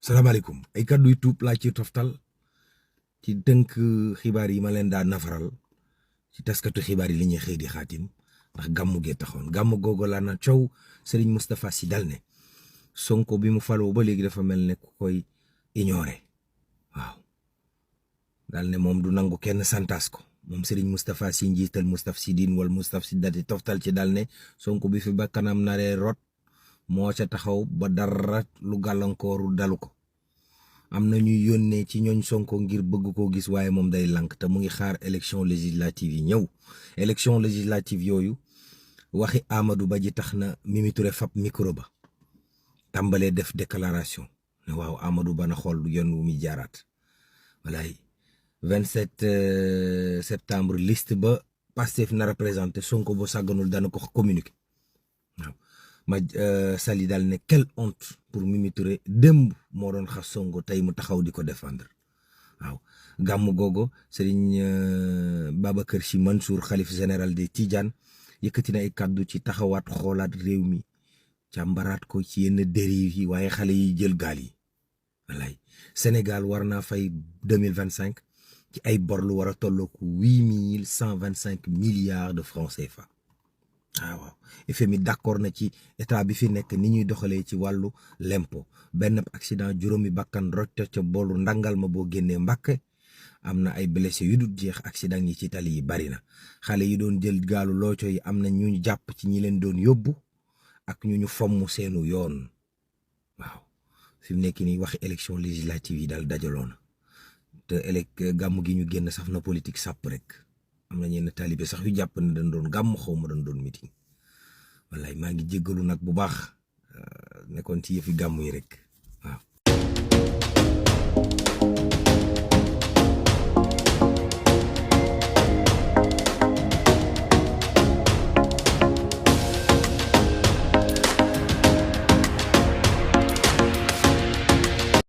salaamaaleykum ay kàddu yu tuub laa ci toftal ci dënk xibaar yi ma leen daa nafaral ci taskatu xibaar yi li ñuy xëy di xaatim ndax gàmmu gee taxoon gàmmu googu laa na coow Serigne Moustapha Sy dal ne Sonko bi mu faloo ba léegi dafa mel ne ku koy ignoré waaw dal ne moom du nangu kenn santaas ko moom Serigne Moustapha Sy njiital Moustapha wala Moustapha Sy dati toftal ci dal ne Sonko bi fi ba kanam naree rot moo ca taxaw ba dara lu gàllankooru dalu ko am na ñuy yónnee ci ñooñ Sonko ngir bëgg koo gis waaye moom day lank te mu ngi xaar élection législative yi ñëw élection législative yooyu waxi Amadou Ba ji tax na Mimi Touré fab micro ba tàmbalee def déclaration ne waaw Amadou Ba na xool yoon wu muy jaaraat walaay 27 septembre liste ba Pastef na représenté Sonko boo sàgganul dana ko communiqué waaw ma sali daal ne quelle honte pour Mimi Touré démb moo doon xas Sonko tey mu taxaw di ko défendre waaw gàmmu googu Serigne Babacar Sy Mansour xalif général des Tidiane yëkkati na ay kàddu ci taxawaat xoolaat réew mi càmbaraat ko ci yenn dérive yi waaye xale yi jël gaal yi wallaay Sénégal war naa fay 2025 ci ay bor lu war a tollook 8125 milliards de francs CFA waaw FMI d'accord na ci état bi fi nekk ni ñuy doxalee ci wàllu lempo benn accident juróomi bakkan rocca ca boolu ndangal ma boo génnee Mbàkke am na ay blessé yu dul jeex accident yi ci tali yi bari na xale yi doon jël gaalu looco yi am na ñu jàpp ci ñi leen doon yóbbu ak ñu fomm seenu yoon waaw fi mu nekk nii waxi élection législative yi daal dajaloo na te gàmmu gi ñu génn saf na politique sàpp rek am na ñenn taalibe sax yu jàpp ne dañ doon gàmm xaw ma dañ doon meeting wallaay maa ngi jéggalu nag bu baax nekkoon ci yëfi gàmmu yi rek